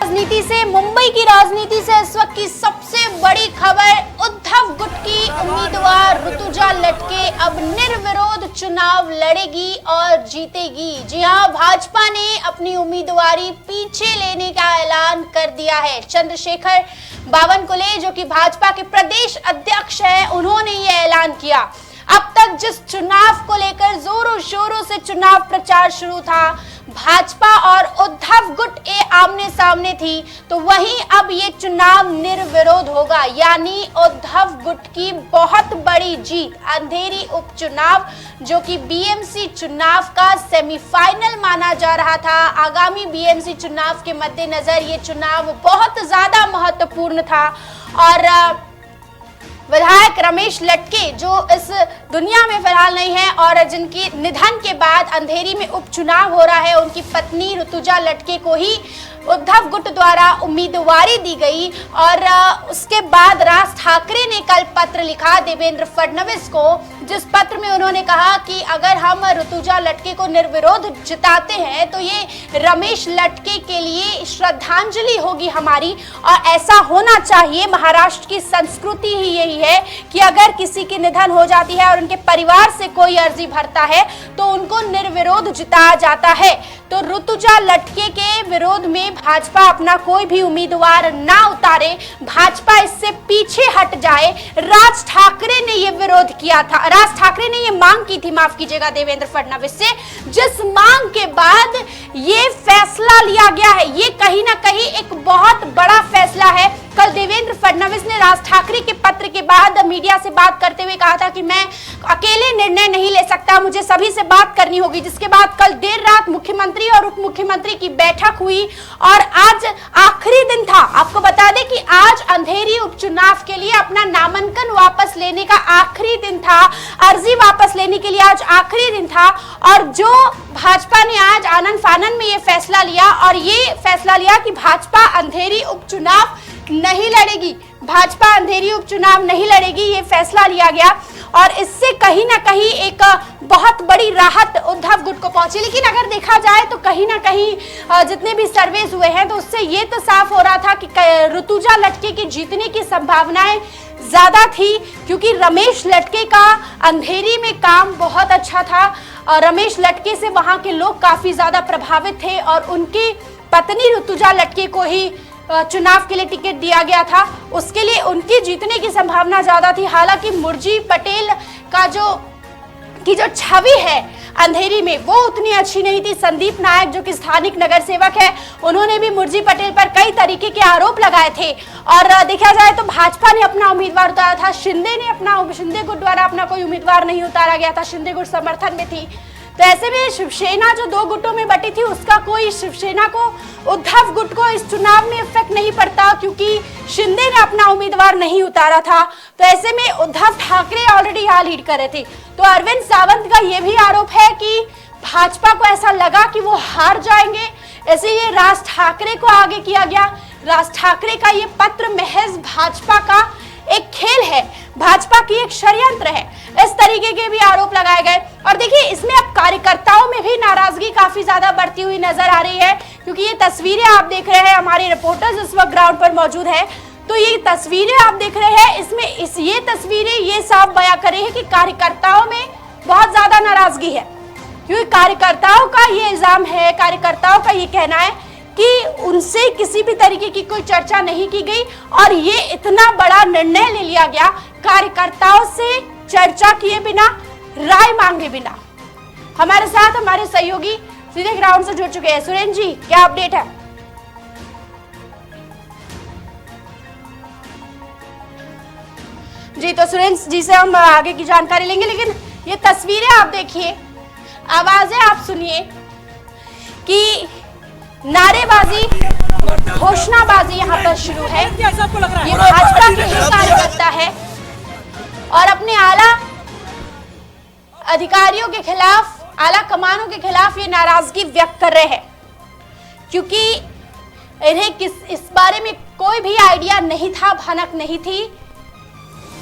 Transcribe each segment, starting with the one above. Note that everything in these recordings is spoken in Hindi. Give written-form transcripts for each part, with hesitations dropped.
राजनीति से, मुंबई की राजनीति से इस वक्त की सबसे बड़ी खबर, उद्धव गुट की उम्मीदवार ऋतुजा लटके अब निर्विरोध चुनाव लड़ेगी और जीतेगी। जी हां, भाजपा ने अपनी उम्मीदवारी पीछे लेने का ऐलान कर दिया है। चंद्रशेखर बावनकुले, जो कि भाजपा के प्रदेश अध्यक्ष हैं, उन्होंने ये ऐलान किया। अब तक जिस चुनाव को लेकर जोरों शोरों से चुनाव प्रचार शुरू था, भाजपा और उद्धव गुट आमने सामने थी, तो वहीं अब ये चुनाव निर्विरोध होगा, यानी उद्धव गुट की बहुत बड़ी जीत। अंधेरी उपचुनाव, जो कि बीएमसी चुनाव का सेमीफाइनल माना जा रहा था, आगामी बीएमसी चुनाव के मद्देनजर ये चुनाव बहुत ज्यादा महत्वपूर्ण था। और विधायक रमेश लटके, जो इस दुनिया में फिलहाल नहीं है और जिनकी निधन के बाद अंधेरी में उपचुनाव हो रहा है, उनकी पत्नी ऋतुजा लटके को ही उद्धव गुट द्वारा उम्मीदवारी दी गई। और उसके बाद राज ठाकरे ने कल पत्र लिखा देवेंद्र फडणवीस को, जिस पत्र में उन्होंने कहा कि अगर हम ऋतुजा लटके को निर्विरोध जिताते हैं तो ये रमेश लटके के लिए श्रद्धांजलि होगी हमारी, और ऐसा होना चाहिए। महाराष्ट्र की संस्कृति ही यही है कि अगर किसी की निधन हो जाती है और उनके परिवार से कोई अर्जी भरता है तो उनको निर्विरोध जिताया जाता है। तो ऋतुजा लटके के विरोध में भाजपा अपना कोई भी उम्मीदवार ना उतारे, भाजपा इससे पीछे हट जाए। राज ठाकरे ने ये विरोध किया था, राज ठाकरे ने ये मांग की थी, माफ कीजिएगा, देवेंद्र फडणवीस से, जिस मांग के बाद ये फैसला लिया गया है। ये कहीं ना कहीं एक बहुत बड़ा फैसला है। कल देवेंद्र फडणवीस ने राज ठाकरे के पत्र के बाद मीडिया से बात करते हुए कहा था कि मैं अकेले निर्णय नहीं ले सकता, मुझे सभी से बात करनी होगी। जिसके बाद कल देर रात मुख्यमंत्री और उप मुख्यमंत्री की बैठक हुई और आज आखिरी दिन था। आपको बता दें कि आज अंधेरी उपचुनाव के लिए अपना नामांकन वापस लेने का आखिरी दिन था, अर्जी वापस लेने के लिए आज आखिरी दिन था। और जो भाजपा ने आज आनन फानन में ये फैसला लिया, और ये फैसला लिया कि भाजपा अंधेरी उपचुनाव नहीं लड़ेगी, भाजपा अंधेरी उपचुनाव नहीं लड़ेगी, ये फैसला लिया गया। और इससे कहीं ना कहीं एक बहुत बड़ी राहत उद्धव गुट को पहुंची। लेकिन अगर देखा जाए तो कहीं ना कहीं जितने भी सर्वेस हुए हैं तो उससे ये तो साफ हो रहा था कि ऋतुजा लटके के जीतने की संभावनाएं ज्यादा थी, क्योंकि रमेश लटके का अंधेरी में काम बहुत अच्छा था और रमेश लटके से वहां के लोग काफी ज्यादा प्रभावित थे और उनकी पत्नी ऋतुजा लटके को ही चुनाव के लिए टिकट दिया गया था। उसके लिए उनकी जीतने की संभावना ज्यादा थी। हालांकि मुर्जी पटेल का जो छवि है अंधेरी में वो उतनी अच्छी नहीं थी। संदीप नायक, जो कि स्थानिक नगर सेवक है, उन्होंने भी मुर्जी पटेल पर कई तरीके के आरोप लगाए थे। और देखा जाए तो भाजपा ने अपना उम्मीदवार उतारा था, शिंदे गुट द्वारा अपना कोई उम्मीदवार नहीं उतारा गया था, शिंदे गुट समर्थन में थी। तो ऐसे में शिवसेना जो दो गुटों में बटी थी, उसका कोई शिवसेना को, उद्धव गुट को इस चुनाव में इफेक्ट नहीं पड़ता, क्योंकि शिंदे ने अपना उम्मीदवार नहीं उतारा था। तो ऐसे में उद्धव ठाकरे ऑलरेडी यहाँ लीड कर रहे थे। तो अरविंद सावंत का यह भी आरोप है कि भाजपा को ऐसा लगा कि वो हार जाएंगे, इसलिए राज ठाकरे को आगे किया गया। राज ठाकरे का ये पत्र महज भाजपा का एक खेल है, भाजपा की एक षड्यंत्र है, इस तरीके के भी आरोप लगाए गए। और देखिए, इसमें अब कार्यकर्ताओं में भी नाराजगी काफी ज्यादा बढ़ती हुई नजर आ रही है, क्योंकि ये तस्वीरें आप देख रहे हैं, हमारे रिपोर्टर्स इस वक्त ग्राउंड पर मौजूद है, तो ये तस्वीरें आप देख रहे हैं, इसमें ये तस्वीरें ये साफ बयां कर रही है कि कार्यकर्ताओं में बहुत ज्यादा नाराजगी है। क्योंकि कार्यकर्ताओं का ये इल्जाम है, कार्यकर्ताओं का ये कहना है कि उनसे किसी भी तरीके की कोई चर्चा नहीं की गई और ये इतना बड़ा निर्णय ले लिया गया कार्यकर्ताओं से चर्चा किए बिना, राय मांगे बिना। हमारे साथ हमारे सहयोगी सीधे ग्राउंड से जुड़ चुके हैं। सुरेंद्र जी, क्या अपडेट है? जी, तो सुरेंद्र जी से हम आगे की जानकारी लेंगे, लेकिन ये तस्वीरें आप देखिए, आवाजें आप सुनिए कि नारेबाजी, घोषणाबाजी यहाँ पर शुरू है। ये भाजपा के ही कार्यकर्ता है और अपने आला अधिकारियों के खिलाफ, आला कमानों के खिलाफ ये नाराजगी व्यक्त कर रहे हैं, क्योंकि इन्हें इस बारे में कोई भी आइडिया नहीं था, भनक नहीं थी,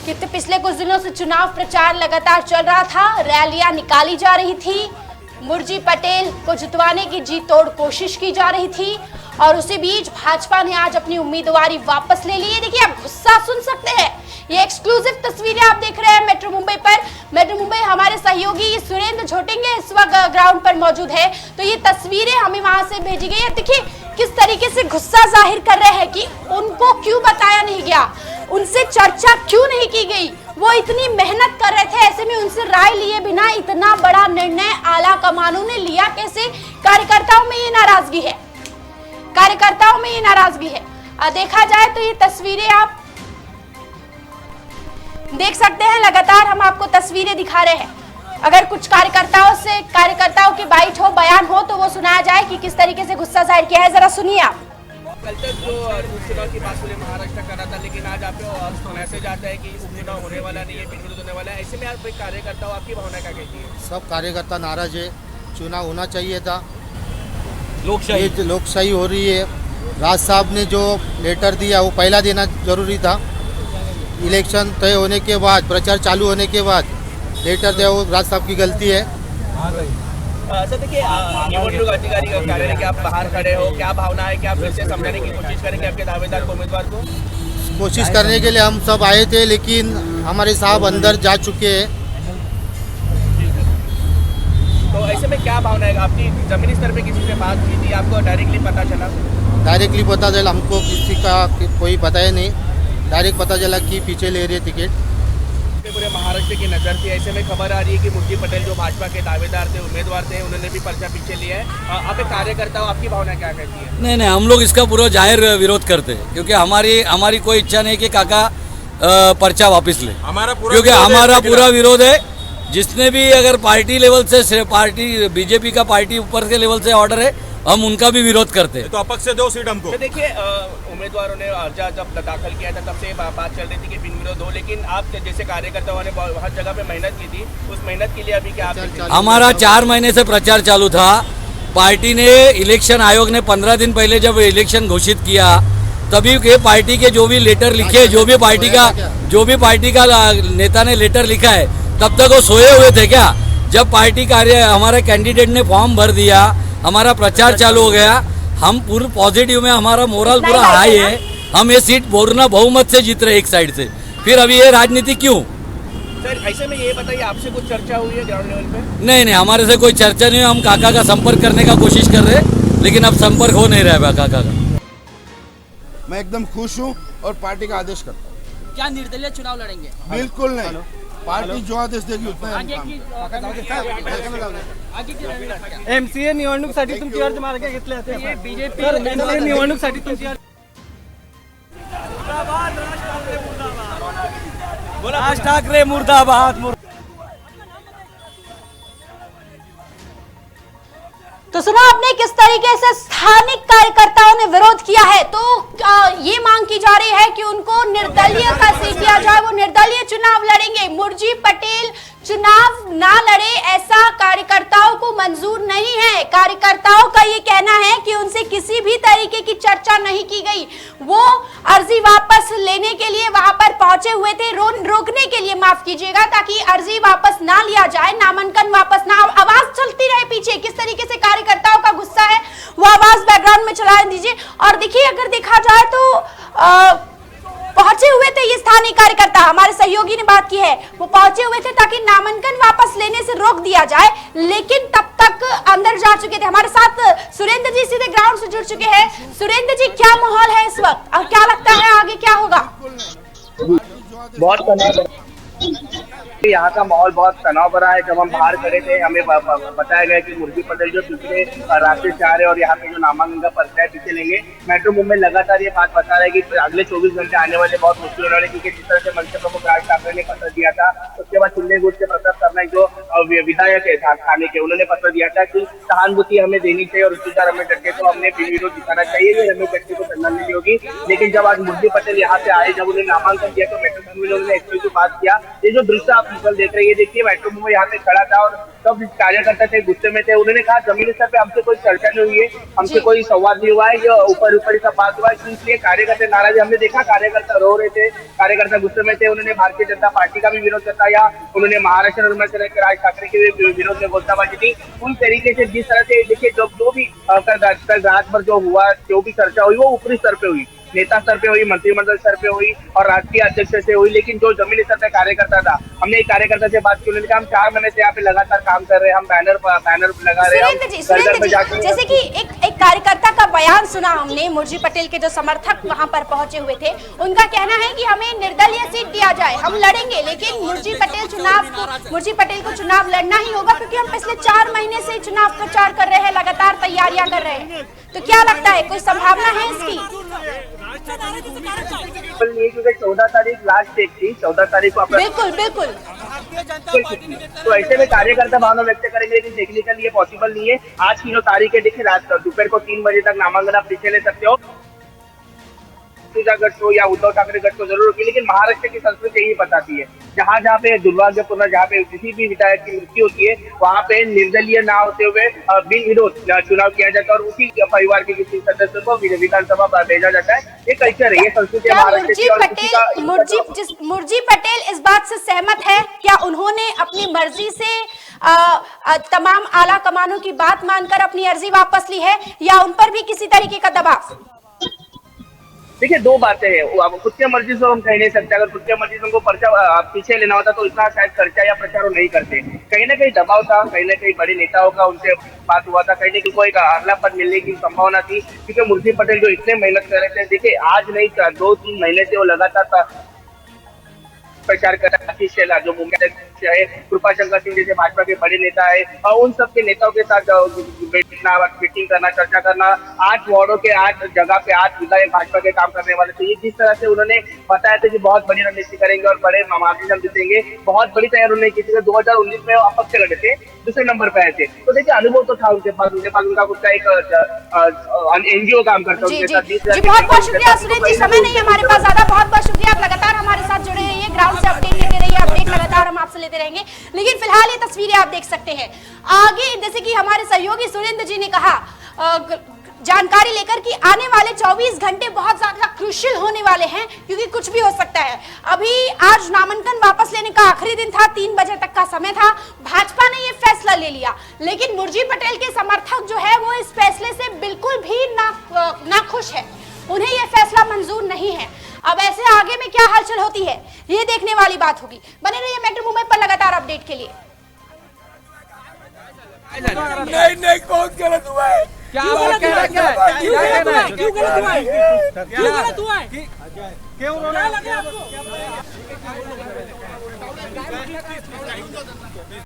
क्योंकि पिछले कुछ दिनों से चुनाव प्रचार लगातार चल रहा था, रैलियां निकाली जा रही थी, मुर्जी पटेल को जितवाने की जी तोड़ कोशिश की जा रही थी और उसी बीच भाजपा ने आज अपनी उम्मीदवारी वापस ले ली है। देखिए, आप गुस्सा सुन सकते हैं। ये एक्सक्लूसिव तस्वीरें आप देख रहे हैं मेट्रो मुंबई पर। मेट्रो मुंबई हमारे सहयोगी सुरेंद्र झोटिंगे इस वक्त ग्राउंड पर मौजूद है, तो ये तस्वीरें हमें वहां से भेजी गई है। देखिए किस तरीके से गुस्सा जाहिर कर रहे हैं कि उनको क्यों बताया नहीं गया, उनसे चर्चा क्यों नहीं की गई। वो इतनी मेहनत कर रहे थे, ऐसे में उनसे राय लिए बिना इतना बड़ा निर्णय आला कमानों ने लिया कैसे? कार्यकर्ताओं में ये नाराजगी है, कार्यकर्ताओं में ये नाराजगी है। देखा जाए तो ये तस्वीरें आप देख सकते हैं, लगातार हम आपको तस्वीरें दिखा रहे हैं। अगर कुछ कार्यकर्ताओं के बाइट हो, बयान हो, तो वो सुनाया जाए कि किस तरीके से गुस्सा जाहिर किया है। जरा सुनिए आप। कल तक जो उपचुनाव की बात पूरे महाराष्ट्र कर रहा था, लेकिन आज आपको मैसेज आता है कि उपचुनाव होने वाला नहीं है, बिनविरोध होने वाला है। ऐसे में आप एक कार्यकर्ता हो, आपकी भावना क्या कहती है? सब कार्यकर्ता नाराज है। चुनाव होना चाहिए था, लोकशाही हो रही है। राज साहब ने जो लेटर दिया वो पहला देना जरूरी था। इलेक्शन तय होने के बाद, प्रचार चालू होने के बाद लेटर दिया, वो राज साहब की गलती है। सर देखिए, निवडणूक अधिकारी का कार्य है कि आप बाहर खड़े हो, क्या भावना है? क्या फिर से समझाने की कोशिश करेंगे आपके दावेदार को, उम्मीदवार को? कोशिश करने के लिए हम सब आए थे, लेकिन हमारे साहब अंदर जा चुके हैं। तो ऐसे में क्या भावना है आपकी? जमीनी स्तर पे किसी से बात की थी, आपको डायरेक्टली पता चला? डायरेक्टली पता चला, हमको किसी का कोई बताया नहीं। डायरेक्ट पता चला कि पीछे ले रही है टिकट। पूरे महाराष्ट्र की नजर थी। ऐसे में खबर आ रही है कि मूर्ति पटेल जो भाजपा के दावेदार थे, उम्मीदवार थे, उन्होंने भी पर्चा पीछे लिया है। आप एक कार्यकर्ता हो, आपकी भावना क्या कहती है? नहीं, हम लोग इसका पूरा जाहिर विरोध करते हैं, क्योंकि हमारी कोई इच्छा नहीं कि काका पर्चा वापस ले, क्योंकि हमारा पूरा विरोध है। जिसने भी अगर पार्टी लेवल से, पार्टी बीजेपी का पार्टी ऊपर के लेवल से ऑर्डर है, हम उनका भी विरोध करते हैं। तो अपक्ष से दो सीट हमको। तो देखिए, उम्मीदवारों ने अर्जा जब दाखिल किया था तब से बात चल रही थी कि बिनविरोध हो, लेकिन आप जैसे कार्यकर्ताओं ने हर जगह पे मेहनत की थी, उस मेहनत के लिए अभी क्या आप? हमारा 4 महीने से प्रचार चालू था। पार्टी ने, इलेक्शन आयोग ने 15 दिन पहले जब इलेक्शन घोषित किया, तभी के पार्टी के जो भी लेटर लिखे, जो भी पार्टी का नेता ने लेटर लिखा है, तब तक वो सोए हुए थे क्या? जब पार्टी हमारे कैंडिडेट ने फॉर्म भर दिया, हमारा प्रचार चालू हो गया, हम पूरे पॉजिटिव में, हमारा मोरल पूरा हाई है। हम ये सीट पूर्ण बहुमत से जीत रहे एक साइड से, फिर अभी ये राजनीति क्यों? सर ऐसे में ये बताइए, आपसे कुछ चर्चा हुई है ग्राउंड लेवल पे? नहीं, हमारे से कोई चर्चा नहीं है। हम काका का संपर्क करने का कोशिश कर रहे हैं, लेकिन अब संपर्क हो नहीं रहा है काका का। मैं एकदम खुश हूँ और पार्टी का आदेश करता हूँ। क्या निर्दलीय चुनाव लड़ेंगे? बिल्कुल नहीं, पार्टी जो आदेश देगी उतना एमसीए निवडणुकीसाठी तुमची अर्ज मार्ग घेतले होते। बीजेपी एमसीए निवडणुकीसाठी तुमची अर्ज राज ठाकरे मुर्दाबाद। तो सुना आपने किस तरीके से स्थानिक कार्यकर्ताओं ने विरोध किया है। तो ये मांग की जा रही है कि उनको निर्दलीय का सीट दिया जाए, वो निर्दलीय चुनाव लड़ेंगे। मुर्जी पटेल चुनाव ना लड़े, ऐसा कार्यकर्ताओं को मंजूर नहीं है। कार्यकर्ताओं का ये कहना है कि उनसे किसी भी तरीके की चर्चा नहीं की गई। वो अर्जी वापस लेने के लिए वहां पर पहुंचे हुए थे, रोकने के लिए, माफ कीजिएगा, ताकि अर्जी वापस ना लिया जाए, नामांकन वापस ना। आवाज चलती रहे पीछे, किस तरीके से कार्यकर्ताओं का गुस्सा है, वो आवाज बैकग्राउंड में चला दीजिए। और देखिए, अगर देखा जाए तो पहुंचे हुए थे ये स्थानीय कार्यकर्ता, हमारे सहयोगी ने बात की है, वो पहुंचे हुए थे ताकि नामांकन वापस लेने से रोक दिया जाए, लेकिन तब तक अंदर जा चुके थे। हमारे साथ सुरेंद्र जी सीधे ग्राउंड से जुड़ चुके हैं। सुरेंद्र जी, क्या माहौल है इस वक्त और क्या लगता है आगे क्या होगा? बहुत तनाव, यहाँ का माहौल बहुत तनाव भरा है। जब हम बाहर खड़े थे, हमें बताया गया कि मुर्जी पटेल जो पिछले रास्ते से आ रहे और यहाँ पे जो नामांकन का पर्चा है पीछे लेंगे। मेट्रो मुंबई लगातार ये बात बता रहा है कि अगले 24 घंटे आने वाले बहुत मुश्किल होने वाले, क्योंकि जिस तरह से मंच प्रमुख राज ठाकरे ने पत्र दिया था, उसके बाद चिल्ले गुट से प्रताप शर्मा जो विधायक है थाने के, उन्होंने पत्र दिया था कि सहानुभूति हमें देनी चाहिए और उसके रमेश जट्टे को हमने बिनविरोध दिखाना चाहिए, ये रमेश जट्टे को श्रद्धांजलि होगी। लेकिन जब आज मुर्जी पटेल यहाँ पे आए, जब उन्हें नामांकन दिया, तो मेट्रो मुंबई लोगों ने एक बात किया, ये जो दृश्य आप विजुअल देख रहे हैं, ये देखिए मेट्रो मुंबई यहाँ पे खड़ा था और सब कार्यकर्ता थे गुस्से में थे। उन्होंने कहा जमीनी स्तर पे हमसे कोई चर्चा नहीं हुई है, हमसे कोई संवाद नहीं हुआ है, ये ऊपर ऊपर सब बात हुआ है, इसलिए कार्यकर्ता नाराज। हमने देखा कार्यकर्ता रो रहे थे, कार्यकर्ता गुस्से में थे। उन्होंने भारतीय जनता पार्टी का भी विरोध जताया, उन्होंने महाराष्ट्र निर्मल राज ठाकरे के भी विरोध में घोषणाबाजी की। पूरी तरीके से जिस तरह से देखिए जो भी कल रात भर जो हुआ, जो भी चर्चा हुई वो ऊपरी स्तर पे हुई, नेता स्तर पे हुई, मंत्रिमंडल स्तर पे हुई और राष्ट्रीय अध्यक्ष से हुई। लेकिन जो जमीनी स्तर पे कार्यकर्ता था, हमने एक कार्यकर्ता से बात की, उन्होंने कहा हम 4 महीने से यहाँ पे लगातार काम कर रहे हैं, हम बैनर लगा रहे हैं। सुरेंद्र जी, जैसे कि एक कार्यकर्ता का बयान सुना हमने, मुर्जी पटेल के जो समर्थक वहां पर पहुंचे हुए थे, उनका कहना है कि हमें निर्दलीय सीट दिया जाए, हम लड़ेंगे, लेकिन मुर्जी पटेल को चुनाव लड़ना ही होगा, क्योंकि हम पिछले 4 महीने से चुनाव प्रचार कर रहे हैं, लगातार तैयारियां कर रहे हैं। तो क्या लगता है, कोई संभावना है इसकी? क्योंकि 14 तारीख लास्ट डेट थी, 14 तारीख को बिल्कुल। तो ऐसे में कार्यकर्ता भावना व्यक्त करेंगे, लेकिन टेक्निकली ये पॉसिबल नहीं है। आज की जो तारीख है, देखिए रात दोपहर को 3 बजे तक नामांकन आप पीछे ले सकते हो, गट हो या उद्धव ठाकरे गट को जरूर होगी। लेकिन महाराष्ट्र की संस्कृति यही बताती है, जहाँ पे दुर्भाग्यपूर्ण, जहाँ पे किसी भी विधायक की मृत्यु होती है, वहाँ पे निर्दलीय ना होते हुए बिन विरोध चुनाव किया जाता है और उसी परिवार के किसी सदस्य को विधानसभा भेजा जाता है। ये कल्चर है, ये संस्कृति है महाराष्ट्र की। मुर्जी पटेल इस बात से सहमत है क्या? उन्होंने अपनी मर्जी से तमाम आला कमानों की बात मानकर अपनी अर्जी वापस ली है, या उन पर भी किसी तरीके का दबाव? देखिए, 2 बातें हैं। अब खुद की मर्जी से हम कह नहीं सकते। अगर खुद की मर्जी से उनको पर्चा पीछे लेना होता तो इतना शायद चर्चा या प्रचार नहीं करते। कहीं ना कहीं दबाव था, कहीं ना कहीं बड़े नेताओं का उनसे बात हुआ था, कहीं ना कहीं कोई अगला पद मिलने की संभावना थी, क्योंकि मुर्जी पटेल जो इतने मेहनत कर रहे थे, देखिए आज नहीं 2-3 महीने से वो लगातार प्रचार कर रहा है। जो मुंबई अध्यक्ष है कृपाशंकर सिंह जैसे भाजपा के बड़े नेता है, और उन सब के नेताओं के साथ बैठना, मीटिंग करना, चर्चा करना। 8 वार्डों के 8 जगह पे 8 विधायक भाजपा के काम करने वाले थे। जिस तरह से उन्होंने बताया था कि बहुत बड़ी रणनीति करेंगे और बड़े मार्जिन हम जीतेंगे, बहुत बड़ी तैयारी उन्होंने की थी। 2019 में अपक्ष से लड़े थे, दूसरे नंबर पे आए थे। तो देखिए अनुभव तो था उनके पास उनका खुद का एक NGO काम करता है उनके साथ। बहुत शुक्रिया सुरेंद्र जी, समय नहीं हमारे पास ज्यादा। बहुत शुक्रिया, आप लगातार हमारे साथ जुड़े रहिए, ग्राउंड से अपडेट लेते रहिए, अपडेट लगातार हम आपसे लेते रहेंगे। लेकिन फिलहाल ये तस्वीरें आप देख सकते हैं। आगे जैसे कि हमारे सहयोगी सुरेंद्र जी ने कहा, जानकारी लेकर कि आने वाले 24 घंटे बहुत ज्यादा क्रूशियल होने वाले हैं, क्योंकि कुछ भी हो सकता है। अभी आज नामांकन वापस लेने का आखिरी दिन था, 3 बजे तक का समय था। भाजपा ने ये फैसला ले लिया, लेकिन मुर्जी पटेल के समर्थक जो है वो इस फैसले से बिल्कुल भी नाखुश है, उन्हें यह फैसला मंजूर नहीं है। अब ऐसे आगे में क्या हलचल होती है, ये देखने वाली बात होगी। बने रहिए मेट्रो मुंबई पर लगातार अपडेट के लिए। नहीं बहुत गलत हुआ है। क्या गलत हुआ है? क्यों गलत हुआ है? क्यों रोना लगा आपको?